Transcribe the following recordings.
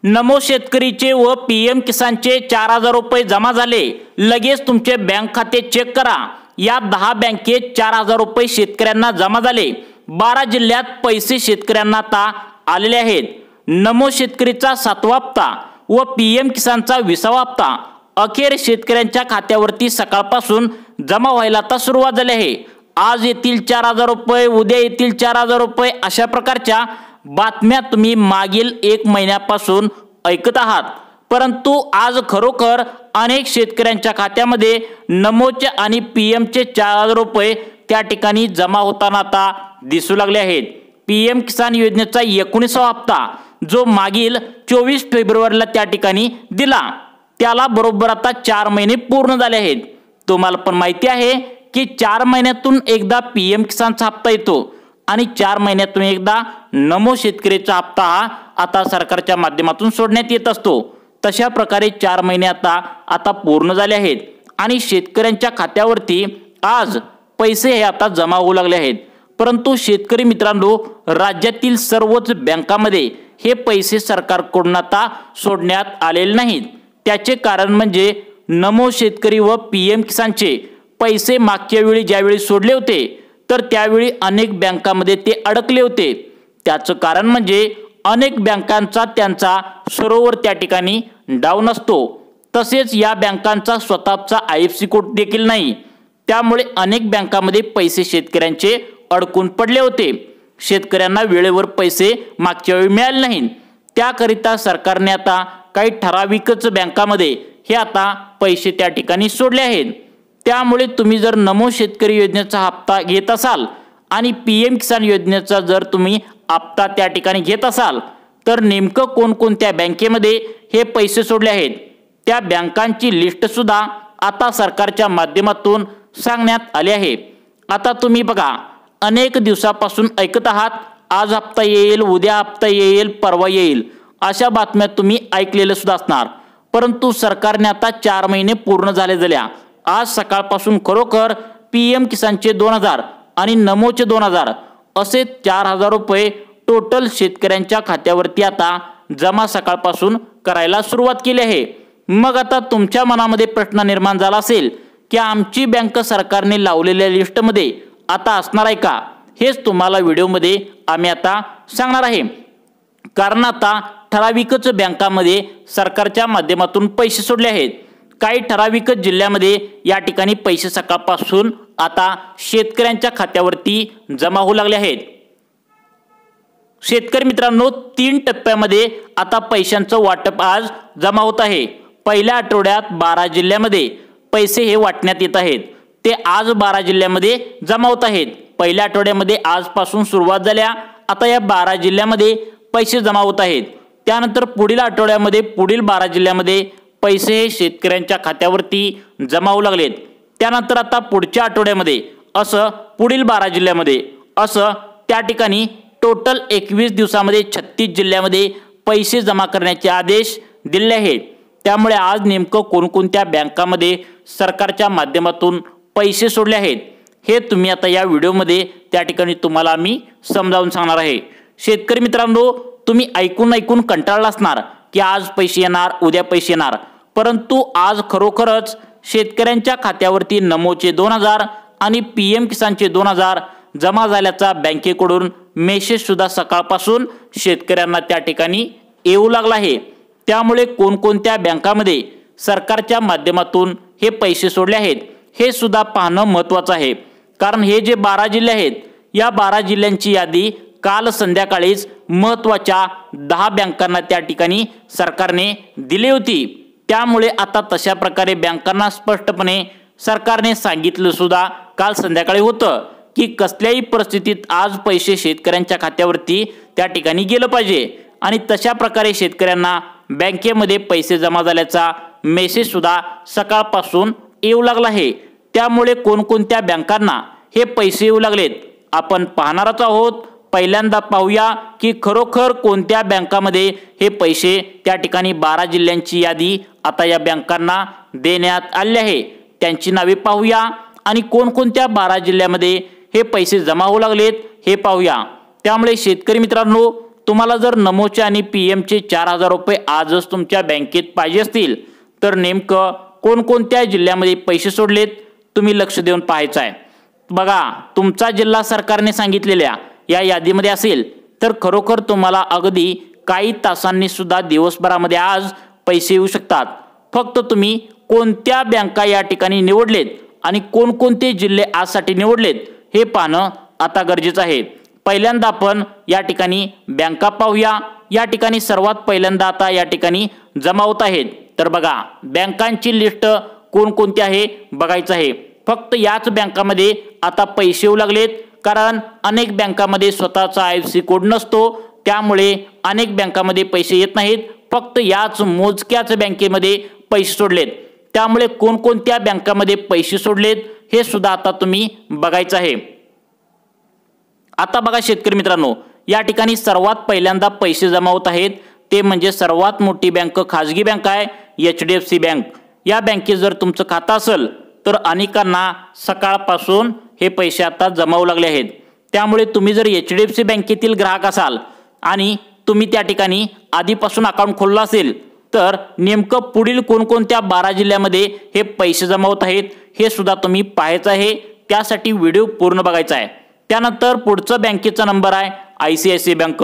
नमो शेतकरीचे व पीएम किसानचे 4000 रुपये जमा झाले। लगेच तुमचे बँक खाते चेक करा। या 10 बँकेत 4000 रुपये शेतकऱ्यांना जमा झाले। 12 जिल्ह्यात पैसे शेतकऱ्यांना आता आलेले आहेत। नमो शेतकरीचा 7वा हप्ता व पीएम किसानचा 20वा हप्ता अखेर शेतकऱ्यांच्या खात्यावरती सकाळपासून जमा व्हायला आता सुरुवात झाली आहे। आज येतील 4000 रुपये, उद्या येतील 4000 रुपये, अशा प्रकारच्या बातम्या तुम्ही मागील 1 महिन्यापासून ऐकत आहात। परंतु आज खरोखर अनेक शेतकऱ्यांच्या खात्यामध्ये नमोचे आणि पीएमचे 4000 रुपये त्या ठिकाणी जमा होताना आता दिसू लागले आहेत। पीएम किसान योजनेचा 19वा हप्ता जो मागील 24 फेब्रुवारीला त्या ठिकाणी दिला, त्याला बरोबर आता 4 महिने पूर्ण झाले आहेत। तुम्हाला पण माहिती आहे की 4 महिन्यातून एकदा पीएम किसानचा हप्ता येतो आणि 4 महिन्यातून एकदा नमो शेतकरीचा हप्ता हा आता सरकारच्या माध्यमातून सोडण्यात येत असतो। तशा प्रकारे 4 महिने आता पूर्ण झाले आहेत आणि शेतकऱ्यांच्या खात्यावरती आज पैसे हे आता जमा होऊ लागले आहेत। परंतु शेतकरी मित्रांनो, राज्यातील सर्वच बँकांमध्ये हे पैसे सरकारकडून आता सोडण्यात आलेले नाहीत। त्याचे कारण म्हणजे नमो शेतकरी व पीएम किसानचे पैसे मागच्या वेळी ज्यावेळी सोडले होते तर त्यावेळी अनेक बँकांमध्ये ते अडकले होते। त्याचं कारण म्हणजे अनेक बँकांचा त्यांचा सर्व्हर त्या ठिकाणी डाऊन असतो। तसेच या बँकांचा स्वतःचा आयएफसी कोड देखील नाही। त्यामुळे अनेक बँकांमध्ये पैसे शेतकऱ्यांचे अडकून पडले होते। शेतकऱ्यांना वेळेवर पैसे मागच्या वेळी मिळाले नाहीत। त्याकरिता सरकारने आता काही ठराविकच बँकांमध्ये हे आता पैसे त्या ठिकाणी सोडले आहेत। त्यामुळे तुम्ही जर नमो शेतकरी योजनेचा हप्ता घेत असाल आणि पीएम किसान योजनेचा जर तुम्ही हप्ता त्या ठिकाणी घेत असाल तर नेमकं कोणकोणत्या बँकेमध्ये हे पैसे सोडले आहेत त्या बँकांची लिस्ट सुद्धा आता सरकारच्या माध्यमातून सांगण्यात आली आहे। आता तुम्ही बघा, अनेक दिवसापासून ऐकत आहात आज हप्ता येईल, उद्या हप्ता येईल, परवा येईल, अशा बातम्या तुम्ही ऐकलेल्या सुद्धा असणार। परंतु सरकारने आता 4 महिने पूर्ण झाल्या आज सकाळपासून खरोखर पीएम किसानचे 2000 आणि नमोचे 2000 असे 4000 रुपये टोटल शेतकऱ्यांच्या खात्यावरती आता जमा सकाळपासून करायला सुरुवात केली आहे। मग आता तुमच्या मनामध्ये प्रश्न निर्माण झाला असेल की आमची बँक सरकारने लावलेल्या लिस्टमध्ये आता असणार आहे का? हेच तुम्हाला व्हिडिओमध्ये आम्ही आता सांगणार आहे। कारण आता ठराविकच बँकांमध्ये सरकारच्या माध्यमातून पैसे सोडले आहेत। काही ठराविकच जिल्ह्यामध्ये या ठिकाणी पैसे सकाळपासून आता शेतकऱ्यांच्या खात्यावरती जमा होऊ लागले आहेत। शेतकरी मित्रांनो, 3 टप्प्यामध्ये आता पैशांचं वाटप आज जमा होत आहे। पहिल्या आठवड्यात 12 जिल्ह्यामध्ये पैसे हे वाटण्यात येत आहेत। ते आज 12 जिल्ह्यामध्ये जमा होत आहेत। पहिल्या आठवड्यामध्ये आजपासून सुरुवात झाल्या, आता या 12 जिल्ह्यामध्ये पैसे जमा होत आहेत। त्यानंतर पुढील आठवड्यामध्ये पुढील 12 जिल्ह्यामध्ये पैसे हे शेतकऱ्यांच्या खात्यावरती जमा होऊ लागलेत। त्यानंतर आता पुढच्या आठवड्यामध्ये असं पुढील 12 जिल्ह्यामध्ये असं त्या ठिकाणी टोटल 21 दिवसामध्ये 36 जिल्ह्यामध्ये पैसे जमा करण्याचे आदेश दिले आहेत। त्यामुळे आज नेमकं कोणकोणत्या बँकांमध्ये सरकारच्या माध्यमातून पैसे सोडले आहेत हे तुम्ही आता या व्हिडिओमध्ये त्या ठिकाणी तुम्हाला मी समजावून सांगणार आहे। शेतकरी मित्रांनो, तुम्ही ऐकून कंटाळला असणार की आज पैसे येणार, उद्या पैसे येणार, परंतु आज खरोखरच शेतकऱ्यांच्या खात्यावरती नमोचे 2000 आणि पीएम किसानचे 2000 जमा झाल्याचा बँकेकडून मेसेज सुद्धा सकाळपासून शेतकऱ्यांना त्या ठिकाणी येऊ लागला आहे। त्यामुळे कोणकोणत्या बँकांमध्ये सरकारच्या माध्यमातून हे पैसे सोडले आहेत हे सुद्धा पाहणं महत्त्वाचं आहे। कारण हे जे 12 जिल्हे आहेत या 12 जिल्ह्यांची यादी काल संध्याकाळीच महत्त्वाच्या 10 बँकांना त्या ठिकाणी सरकारने दिली होती। त्यामुळे आता तशा प्रकारे बँकांना स्पष्टपणे सरकारने सांगितलं सुद्धा काल संध्याकाळी होतं की कसल्याही परिस्थितीत आज पैसे शेतकऱ्यांच्या खात्यावरती त्या ठिकाणी गेलं पाहिजे आणि तशा प्रकारे शेतकऱ्यांना बँकेमध्ये पैसे जमा झाल्याचा मेसेज सुद्धा सकाळपासून येऊ लागला आहे। त्यामुळे कोणकोणत्या बँकांना हे पैसे येऊ लागलेत आपण पाहणारच आहोत। पहिल्यांदा पाहूया की खरोखर कोणत्या बँकांमध्ये हे पैसे त्या ठिकाणी 12 जिल्ह्यांची यादी आता या बँकांना देण्यात आली आहे। त्यांची नावे पाहूया आणि कोणकोणत्या 12 जिल्ह्यामध्ये हे पैसे जमा होऊ लागलेत हे पाहूया। त्यामुळे शेतकरी मित्रांनो, तुम्हाला जर नमोचे आणि पीएमचे 4,000 रुपये आजच तुमच्या बँकेत पाहिजे असतील तर नेमकं कोणकोणत्या जिल्ह्यामध्ये पैसे सोडलेत तुम्ही लक्ष देऊन पाहायचं आहे। बघा, तुमचा जिल्हा सरकारने सांगितलेल्या या यादीमध्ये असेल तर खरोखर तुम्हाला अगदी काही तासांनी सुद्धा दिवसभरामध्ये आज पैसे येऊ शकतात। फक्त तुम्ही कोणत्या बँका या ठिकाणी निवडलेत आणि कोणकोणते जिल्हे आजसाठी निवडलेत हे पाहणं आता गरजेचं आहे। पहिल्यांदा आपण या ठिकाणी बँका पाहूया। या ठिकाणी सर्वात पहिल्यांदा आता या ठिकाणी जमा होत आहेत। तर बघा, बँकांची लिस्ट कोणकोणती आहे बघायचं आहे। फक्त याच बँकामध्ये आता पैसे येऊ लागलेत, कारण अनेक बँकामध्ये स्वतःचा IFSC कोड नसतो, त्यामुळे अनेक बँकामध्ये पैसे येत नाहीत। फक्त याच मोजक्याच बँकेमध्ये पैसे सोडलेत, त्यामुळे कोणकोणत्या बँकामध्ये पैसे सोडलेत हे सुद्धा आता तुम्ही बघायचं आहे। आता बघा शेतकरी मित्रांनो, या ठिकाणी सर्वात पहिल्यांदा पैसे जमा होत आहेत ते म्हणजे सर्वात मोठी बँक खाजगी बँक आहे HDFC बँक। या बँकेत जर तुमचं खातं असेल तर अनेकांना सकाळपासून हे पैसे आता जमा होऊ लागले आहेत। त्यामुळे तुम्ही जर HDFC बँकेतील ग्राहक असाल आणि तुम्ही त्या ठिकाणी आधीपासून अकाउंट खोललं असेल तर नेमकं पुढील कोणकोणत्या 12 जिल्ह्यामध्ये हे पैसे जमा होत आहेत हे सुद्धा तुम्ही पाहायचं आहे। त्यासाठी व्हिडिओ पूर्ण बघायचा आहे। त्यानंतर पुढचा बँकेचा नंबर आहे ICICI बँक।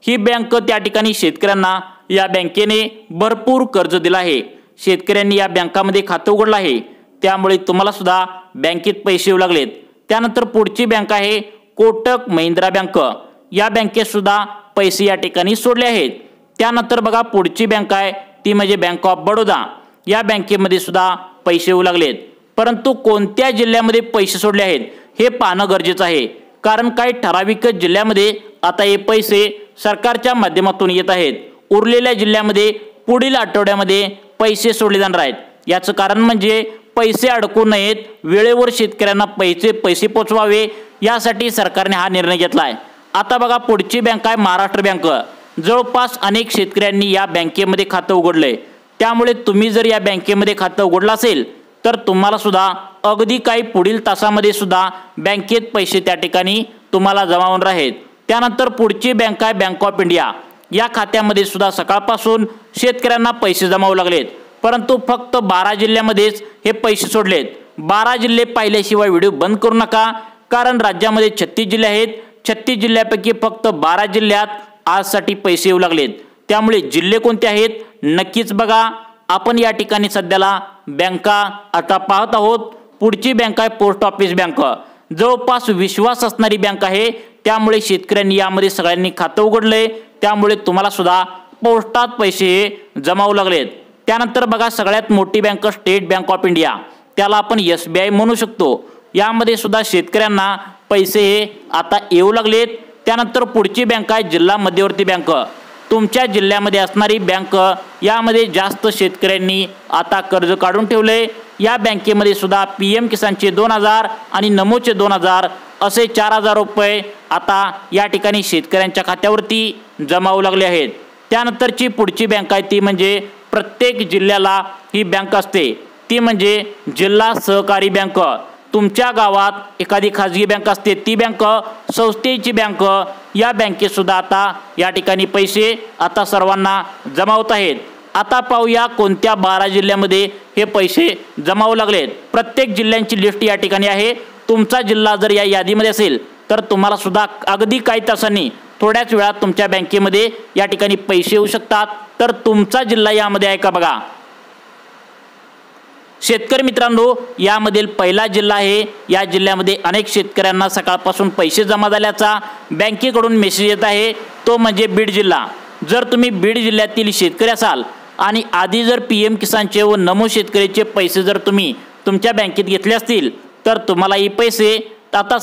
ही बँक त्या ठिकाणी शेतकऱ्यांना या बँकेने भरपूर कर्ज दिलं आहे। शेतकऱ्यांनी या बँकामध्ये खातं उघडलं आहे, त्यामुळे तुम्हाला सुद्धा बँकेत पैसे येऊ लागलेत। त्यानंतर पुढची बँक आहे कोटक महिंद्रा बँक। या बँकेत सुद्धा पैसे या ठिकाणी सोडले आहेत। त्यानंतर बघा पुढची बँक आहे ती म्हणजे बँक ऑफ बडोदा। या बँकेमध्ये सुद्धा पैसे येऊ लागलेत, परंतु कोणत्या जिल्ह्यामध्ये पैसे सोडले आहेत हे पाहणं गरजेचं आहे, कारण काही ठराविक जिल्ह्यामध्ये आता हे पैसे सरकारच्या माध्यमातून येत आहेत। उरलेल्या जिल्ह्यामध्ये पुढील आठवड्यामध्ये पैसे सोडले जाणार आहेत। याचं कारण म्हणजे पैसे अडकू नयेत, वेळेवर शेतकऱ्यांना पैसे पोचवावे यासाठी सरकारने हा निर्णय घेतला आहे। आता बघा पुढची बँक आहे महाराष्ट्र बँक। जवळपास अनेक शेतकऱ्यांनी या बँकेमध्ये खातं उघडलंय, त्यामुळे तुम्ही जर या बँकेमध्ये खातं उघडलं असेल तर तुम्हाला सुद्धा अगदी काही पुढील तासामध्ये सुद्धा बँकेत पैसे त्या ठिकाणी तुम्हाला जमा होणार आहेत। त्यानंतर पुढची बँक आहे बँक ऑफ इंडिया। या खात्यामध्ये सुद्धा सकाळपासून शेतकऱ्यांना पैसे जमा होऊ लागलेत, परंतु फक्त 12 जिल्ह्यामध्येच हे पैसे सोडलेत। 12 जिल्हे पाहिल्याशिवाय व्हिडिओ बंद करू नका, कारण राज्यामध्ये 36 जिल्हे आहेत। 36 जिल्ह्यापैकी फक्त 12 जिल्ह्यात आजसाठी पैसे येऊ लागलेत, त्यामुळे जिल्हे कोणते आहेत नक्कीच बघा। आपण या ठिकाणी सध्याला बँका आता पाहत आहोत। पुढची बँक आहे पोस्ट ऑफिस बँक। जवळपास विश्वास असणारी बँक आहे, त्यामुळे शेतकऱ्यांनी यामध्ये सगळ्यांनी खातं उघडलंय, त्यामुळे तुम्हाला सुद्धा पोस्टात पैसे जमा होऊ लागलेत। त्यानंतर बघा सगळ्यात मोठी bank state bank of India, त्याला आपण SBI म्हणू शकतो। यामध्ये सुद्धा शेतकऱ्यांना पैसे हे आता येऊ लागलेत। त्यानंतर पुढची बँक आहे जिल्हा मध्यवर्ती बँक। तुमच्या जिल्ह्यामध्ये असणारी बँक, यामध्ये जास्त शेतकऱ्यांनी आता कर्ज काढून ठेवले। या बँकेमध्ये सुद्धा PM किसानचे 2,000 आणि नमोचे 2,000 असे 4,000 रुपये आता या ठिकाणी शेतकऱ्यांच्या खात्यावरती जमा होऊ लागले आहेत। त्यानंतरची पुढची बँक आहे ती म्हणजे प्रत्येक जिल्ह्याला ही बँक असते, ती म्हणजे जिल्हा सहकारी बँक। तुमच्या गावात एखादी खाजगी बँक असते, ती बँक संस्थेची बँक। या बँकेत सुद्धा आता या ठिकाणी पैसे आता सर्वांना जमा होत आहेत। आता पाहूया कोणत्या 12 जिल्ह्यामध्ये हे पैसे जमा होऊ लागलेत। प्रत्येक जिल्ह्यांची लिस्ट या ठिकाणी आहे। तुमचा जिल्हा जर या यादीमध्ये असेल तर तुम्हाला सुद्धा अगदी काही तासांनी थोड्याच वेळात तुमच्या बँकेमध्ये या ठिकाणी पैसे येऊ शकतात। तर तुमचा जिल्हा यामध्ये आहे का बघा। शेतकरी मित्रांनो, यामधील पहिला जिल्हा आहे। या जिल्ह्यामध्ये अनेक शेतकऱ्यांना सकाळपासून पैसे जमा झाल्याचा बँकेकडून मेसेज येत आहे, तो म्हणजे बीड जिल्हा। जर तुम्ही बीड जिल्ह्यातील शेतकरी असाल आणि आधी जर PM किसानचे व नमो शेतकरीचे पैसे जर तुम्ही तुमच्या बँकेत घेतले असतील तर तुम्हाला हे पैसे आता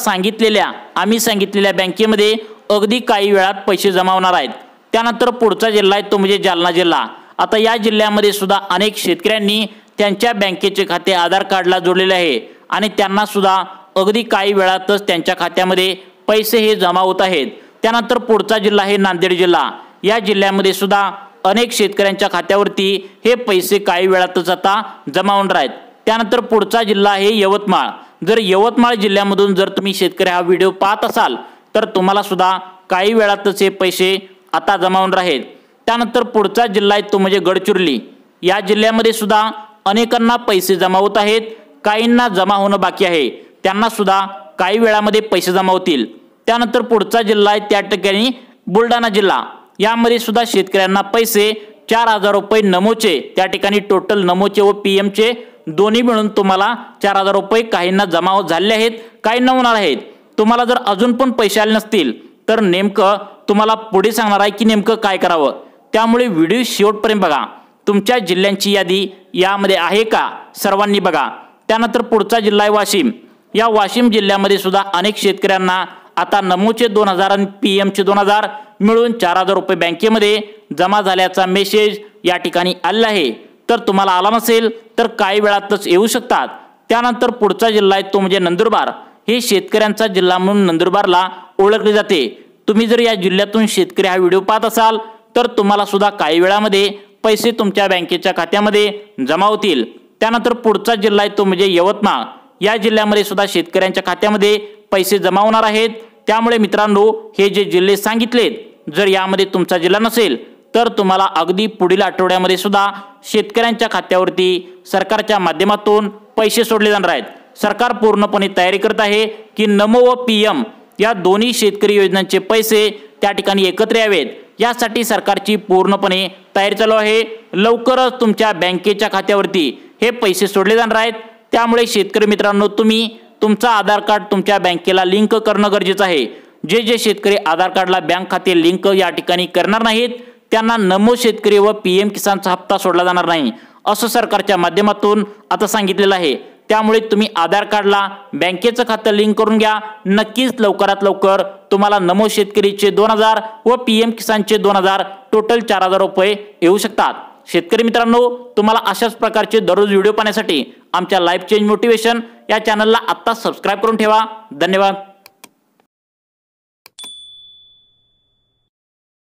आम्ही सांगितलेल्या बँकेमध्ये अगदी काही वेळात पैसे जमा होणार आहेत। त्यानंतर पुढचा जिल्हा आहे तो म्हणजे जालना जिल्हा। आता या जिल्ह्यामध्ये सुद्धा अनेक शेतकऱ्यांनी त्यांच्या बँकेचे खाते आधार कार्डला जोडलेले आहे आणि त्यांना सुद्धा अगदी काही वेळातच त्यांच्या खात्यामध्ये पैसे हे जमा होत आहेत। त्यानंतर पुढचा जिल्हा आहे नांदेड जिल्हा। या जिल्ह्यामध्ये सुद्धा अनेक शेतकऱ्यांच्या खात्यावरती हे पैसे काही वेळातच आता जमा होणार आहेत। त्यानंतर पुढचा जिल्हा आहे यवतमाळ। जर यवतमाळ जिल्ह्यामधून जर तुम्ही शेतकरी हा व्हिडिओ पाहत असाल तर तुम्हाला सुद्धा काही वेळातच हे पैसे आता जमा होणार आहेत। त्यानंतर पुढचा जिल्हा आहे तो म्हणजे गडचिरोली। या जिल्ह्यामध्ये सुद्धा अनेकांना पैसे जमा होत आहेत, काहींना जमा होणं बाकी आहे, त्यांना सुद्धा काही वेळामध्ये पैसे जमा होतील। त्यानंतर पुढचा जिल्हा आहे त्या ठिकाणी बुलढाणा जिल्हा। यामध्ये सुद्धा शेतकऱ्यांना पैसे 4000 रुपये नमोचे, त्या ठिकाणी टोटल नमोचे व पीएमचे दोन्ही मिळून तुम्हाला 4000 रुपये काहींना जमा झाले आहेत, काहींना होणार आहेत। तुम्हाला जर अजून पण पैसे आले नसतील तर नेमकं तुम्हाला पुढे सांगणार आहे की नेमकं काय करावं, त्यामुळे व्हिडिओ शेवटपर्यंत बघा। तुमच्या जिल्ह्यांची यादी यामध्ये आहे का सर्वांनी बघा। त्यानंतर पुढचा जिल्हा आहे वाशिम। या वाशिम जिल्ह्यामध्ये सुद्धा अनेक शेतकऱ्यांना आता नमोचे 2000 आणि पीएमचे 2000 मिळून 4000 रुपये बँकेमध्ये जमा झाल्याचा मेसेज या ठिकाणी आला आहे। तर तुम्हाला आला नसेल तर काही वेळातच येऊ शकतात। त्यानंतर पुढचा जिल्हा आहे तो म्हणजे नंदुरबार। हे शेतकऱ्यांचा जिल्हा म्हणून नंदुरबारला ओळखले जाते। तुम्ही जर या जिल्ह्यातून शेतकरी हा व्हिडिओ पाहत असाल तर तुम्हाला सुद्धा काही वेळामध्ये पैसे तुमच्या बँकेच्या खात्यामध्ये जमा होतील। त्यानंतर पुढचा जिल्हा आहे तो म्हणजे यवतमाळ। या जिल्ह्यामध्ये सुद्धा शेतकऱ्यांच्या खात्यामध्ये पैसे जमा होणार आहेत। त्यामुळे मित्रांनो, हे जे जिल्हे सांगितलेत, जर यामध्ये तुमचा जिल्हा नसेल तर तुम्हाला अगदी पुढील आठवड्यामध्ये सुद्धा शेतकऱ्यांच्या खात्यावरती सरकारच्या माध्यमातून पैसे सोडले जाणार आहेत। सरकार पूर्णपणे तयारी करत आहे की नमो व पीएम या दोन्ही शेतकरी योजनांचे पैसे त्या ठिकाणी एकत्र यावेत, यासाठी सरकारची पूर्णपणे तयारी चालू आहे। लवकरच तुमच्या बँकेच्या खात्यावरती हे पैसे सोडले जाणार आहेत। त्यामुळे शेतकरी मित्रांनो, तुम्ही तुमचा आधार कार्ड तुमच्या बँकेला लिंक करणं गरजेचं आहे। जे शेतकरी आधार कार्डला बँक खाते लिंक या ठिकाणी करणार नाहीत त्यांना नमो शेतकरी व पीएम किसानचा हप्ता सोडला जाणार नाही, असं सरकारच्या माध्यमातून आता सांगितलेलं आहे। त्यामुळे तुम्ही आधार कार्डला बँकेचं खातं लिंक करून घ्या। नक्कीच लवकरात लवकर तुम्हाला नमो शेतकरीचे 2000 व पीएम किसानचे 2000 टोटल 4000 रुपये येऊ शकतात। शेतकरी मित्रांनो, तुम्हाला अशाच प्रकारचे दररोज व्हिडिओ पाहण्यासाठी आमच्या लाईफ चेंज मोटिवेशन या चॅनलला आत्ता सबस्क्राईब करून ठेवा। धन्यवाद।